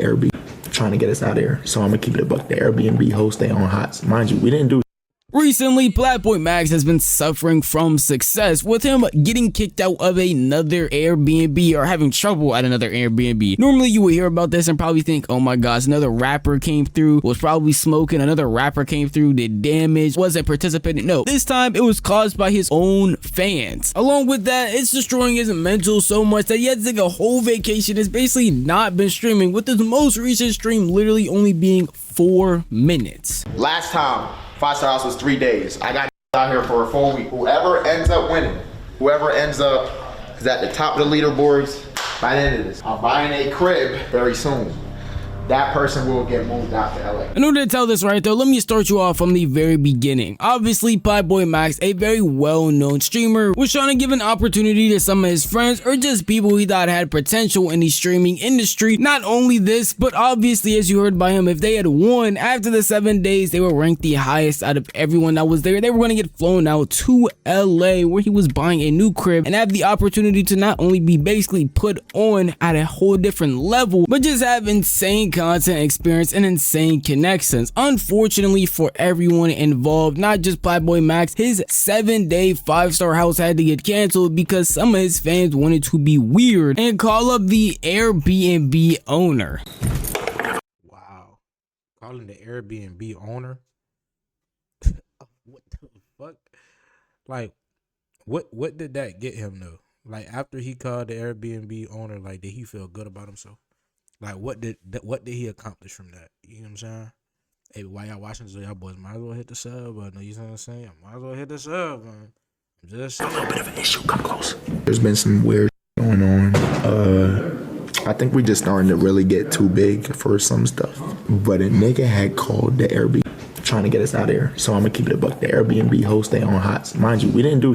Airbnb trying to get us out of here. So I'm gonna keep it a buck. The Airbnb host they on hots. Mind you, we didn't do. Recently, PLAQUEBOYMAX has been suffering from success, with him getting kicked out of another Airbnb or having trouble at another Airbnb. Normally, you would hear about this and probably think, oh my gosh, another rapper came through, was probably smoking, another rapper came through, did damage, wasn't participating. No, this time it was caused by his own fans. Along with that, it's destroying his mental so much that he had to take a whole vacation. It's basically not been streaming, with his most recent stream literally only being 4 minutes. Last time, 5-star house was 3 days. I got out here for a full week. Whoever ends up winning, whoever ends up is at the top of the leaderboards by the end of this. I'm buying a crib very soon. That person will get moved out to LA. In order to tell this right though, let me start you off from the very beginning. Obviously, PLAQUEBOYMAX, a very well-known streamer, was trying to give an opportunity to some of his friends or just people he thought had potential in the streaming industry. Not only this, but obviously, as you heard by him, if they had won after the 7 days, they were ranked the highest out of everyone that was there. They were going to get flown out to LA, where he was buying a new crib and have the opportunity to not only be basically put on at a whole different level, but just have insane content experience and insane connections. Unfortunately for everyone involved, not just PLAQUEBOYMAX, his 7-day 5-star house had to get canceled because some of his fans wanted to be weird and call up the Airbnb owner. Wow, calling the Airbnb owner? What the fuck? Like, what did that get him though? Like, after he called the Airbnb owner, like, did he feel good about himself? Like, what did he accomplish from that? You know what I'm saying? Hey, while y'all watching this, y'all boys might as well hit the sub button. You know what I'm saying? Might as well hit the sub, man. I'm just saying. A little bit of an issue. Come close. There's been some weird going on. I think we just starting to really get too big for some stuff. But a nigga had called the Airbnb trying to get us out of here. So I'm gonna keep it a buck. The Airbnb host they on hots. Mind you, we didn't do.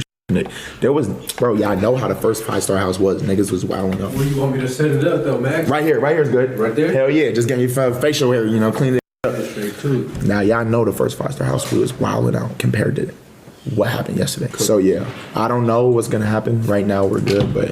There was, bro, y'all know how the first 5-star house was. Niggas was wilding up. Where you want me to set it up though, Max? Right here is good. Right there? Hell yeah, just get me facial hair, you know, clean it up. Now y'all know the first 5-star house we was wilding out compared to what happened yesterday. Cool. So yeah, I don't know what's gonna happen. Right now we're good, but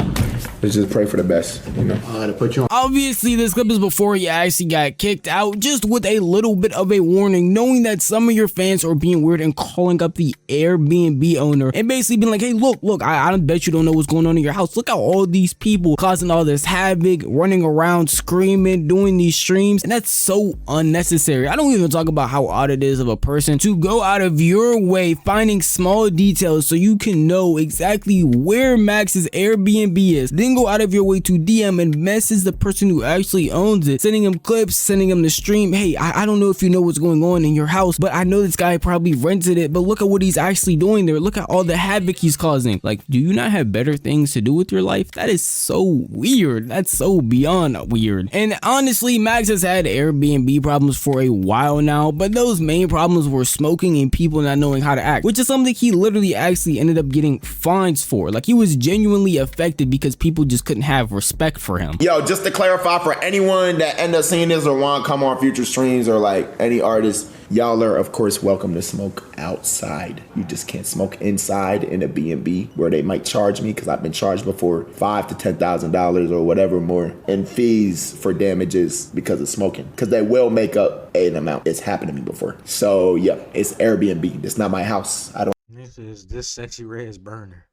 let's just pray for the best, you know. To put you on. Obviously, this clip is before he actually got kicked out, just with a little bit of a warning, knowing that some of your fans are being weird and calling up the Airbnb owner and basically being like, hey, look, I bet you don't know what's going on in your house. Look at all these people causing all this havoc, running around, screaming, doing these streams, and that's so unnecessary. I don't even talk about how odd it is of a person to go out of your way finding small details so you can know exactly where Max's Airbnb is, then go out of your way to DM and message the person who actually owns it, sending him clips, sending him the stream. Hey, I don't know if you know what's going on in your house, but I know this guy probably rented it, but look at what he's actually doing there. Look at all the havoc he's causing. Like, do you not have better things to do with your life? That is so weird. That's so beyond weird. And honestly, Max has had Airbnb problems for a while now, but those main problems were smoking and people not knowing how to act, which is something he literally actually ended up getting fines for. Like, he was genuinely affected because people just couldn't have respect for him. Yo, just to clarify for anyone that end up seeing this or want to come on future streams or like any artists, y'all are of course welcome to smoke outside. You just can't smoke inside in a B&B where they might charge me, because I've been charged before $5,000 to $10,000 or whatever more in fees for damages because of smoking, because they will make up an amount. It's happened to me before. So yeah, it's Airbnb. It's not my house. I don't. This sexy red burner.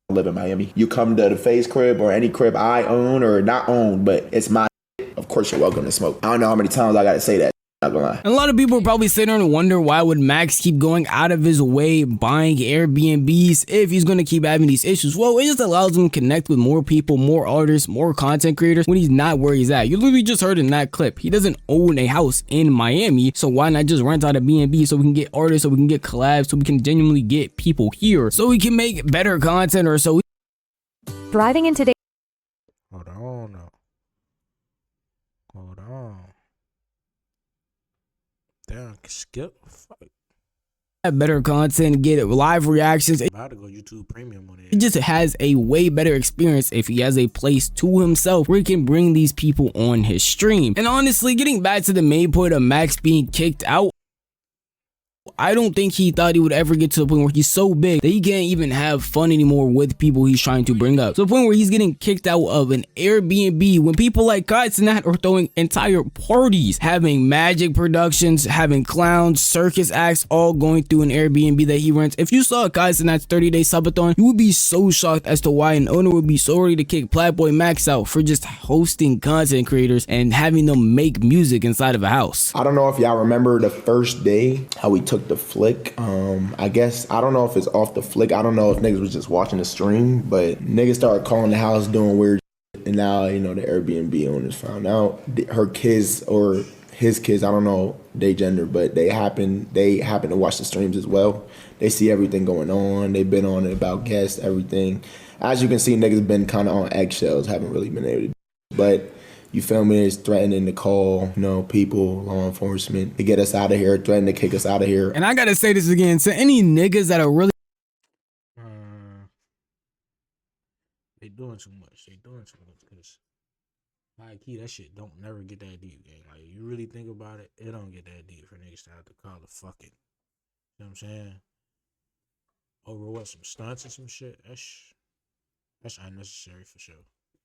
Live in Miami. You come to the Phase crib or any crib I own or not own, but it's my, of course you're welcome to smoke. I don't know how many times I gotta say that. Not gonna lie. A lot of people are probably sitting there and wonder, why would Max keep going out of his way buying Airbnbs if he's going to keep having these issues? Well, it just allows him to connect with more people, more artists, more content creators when he's not where he's at. You literally just heard in that clip, he doesn't own a house in Miami, so why not just rent out a B&B so we can get artists, so we can get collabs, so we can genuinely get people here, so we can make better content, or so. Thriving in today. Hold on. Damn, skip. Fuck. Have better content, get live reactions. I'm about to go YouTube Premium on it. It just has a way better experience if he has a place to himself where he can bring these people on his stream. And honestly, getting back to the main point of Max being kicked out, I don't think he thought he would ever get to the point where he's so big that he can't even have fun anymore with people he's trying to bring up. To the point where he's getting kicked out of an Airbnb when people like Kyle Sinat are throwing entire parties, having magic productions, having clowns, circus acts, all going through an Airbnb that he rents. If you saw Kyle Sinat's 30-day subathon, you would be so shocked as to why an owner would be so ready to kick PLAQUEBOYMAX out for just hosting content creators and having them make music inside of a house. I don't know if y'all remember the first day how we took the flick. I guess I don't know if it's off the flick. I don't know if niggas was just watching the stream, but niggas started calling the house doing weird shit. And now, you know, the Airbnb owners found out her kids or his kids, I don't know their gender, but they happen to watch the streams as well. They see everything going on. They've been on it about guests, everything. As you can see, niggas been kind of on eggshells, haven't really been able to do it. But you feel me? It's threatening to call, you know, people, law enforcement to get us out of here, threatening to kick us out of here. And I gotta say this again, to any niggas that are really They doing too much. They doing too much because high key that shit don't never get that deep, gang. Like you really think about it, it don't get that deep for niggas to have to call the fucking. You know what I'm saying? Over what, some stunts and some shit? That's unnecessary for sure.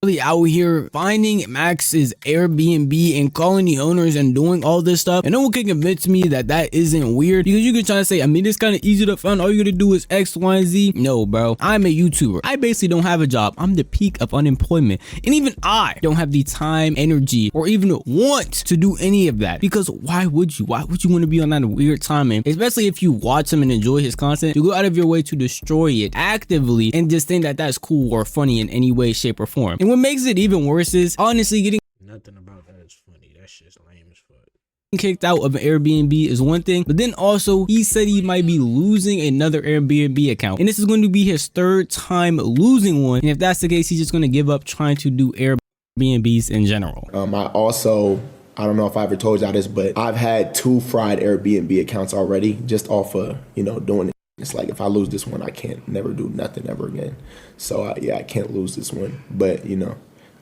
Really out here finding Max's Airbnb and calling the owners and doing all this stuff, and no one can convince me that that isn't weird, because you can try to say, I mean, it's kind of easy to find, all you gotta do is X, Y, and Z. No, bro, I'm a YouTuber. I basically don't have a job. I'm the peak of unemployment, and even I don't have the time, energy, or even want to do any of that, because why would you want to be on that weird timing, especially if you watch him and enjoy his content? You go out of your way to destroy it actively and just think that that's cool or funny in any way, shape, or form. And what makes it even worse is honestly getting Nothing about that is funny. That shit's lame as fuck. kicked out of an Airbnb is one thing, but then also he said he might be losing another Airbnb account, and this is going to be his third time losing one. And if that's the case, he's just going to give up trying to do Airbnbs in general. I don't know if I ever told y'all this, but I've had 2 fried Airbnb accounts already just off of, you know, doing it. It's like if I lose this one, I can't never do nothing ever again. So yeah, I can't lose this one. But you know,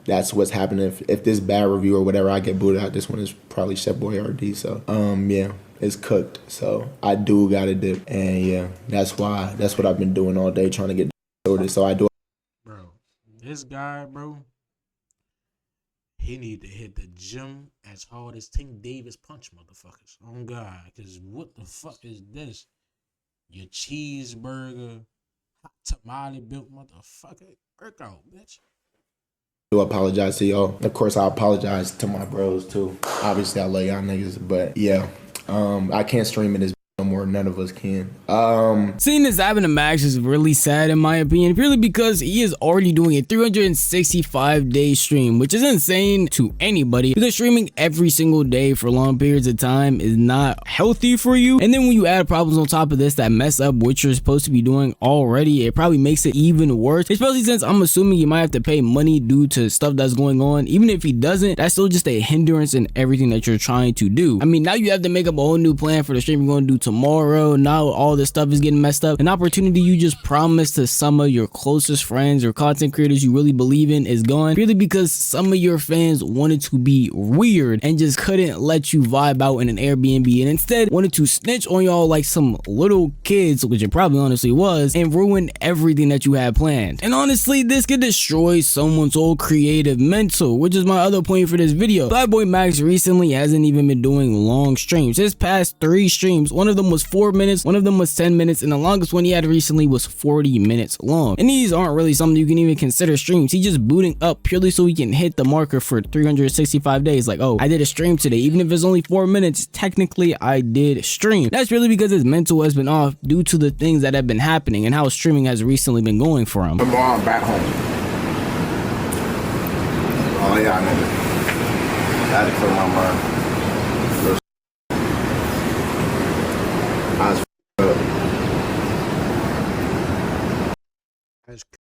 that's what's happening. If this bad review or whatever, I get booted out. This one is probably Chef Boy RD. So yeah, it's cooked. So I do gotta dip, and yeah, that's what I've been doing all day, trying to get sorted. So I do. Bro, this guy, bro, he need to hit the gym as hard as Tank Davis punch motherfuckers. Oh God, because what the fuck is this? Your cheeseburger, hot tamale built motherfucker. Work out, bitch. I do apologize to y'all. Of course, I apologize to my bros too. Obviously, I love y'all niggas, but yeah, I can't stream in this no more. None of us can. Seeing this happen to Max is really sad in my opinion, purely because he is already doing a 365-day stream, which is insane to anybody, because streaming every single day for long periods of time is not healthy for you. And then when you add problems on top of this that mess up what you're supposed to be doing already, it probably makes it even worse, especially since I'm assuming you might have to pay money due to stuff that's going on. Even if he doesn't, that's still just a hindrance in everything that you're trying to do. I mean, now you have to make up a whole new plan for the stream you're going to do tomorrow. Now all this stuff is getting messed up. An opportunity you just promised to some of your closest friends or content creators you really believe in is gone, purely because some of your fans wanted to be weird and just couldn't let you vibe out in an Airbnb, and instead wanted to snitch on y'all like some little kids, which it probably honestly was, and ruin everything that you had planned. And honestly, this could destroy someone's whole creative mental, which is my other point for this video. PLAQUEBOYMAX recently hasn't even been doing long streams. His past 3 streams, one of them was 4 minutes, one of them was 10 minutes, and the longest one he had recently was 40 minutes long. And these aren't really something you can even consider streams. He's just booting up purely so he can hit the marker for 365 days. Like, oh, I did a stream today. Even if it's only 4 minutes, technically I did stream. That's really because his mental has been off due to the things that have been happening and how streaming has recently been going for him. I'm back home. Oh yeah, nigga. I had to clear my mind. I was That's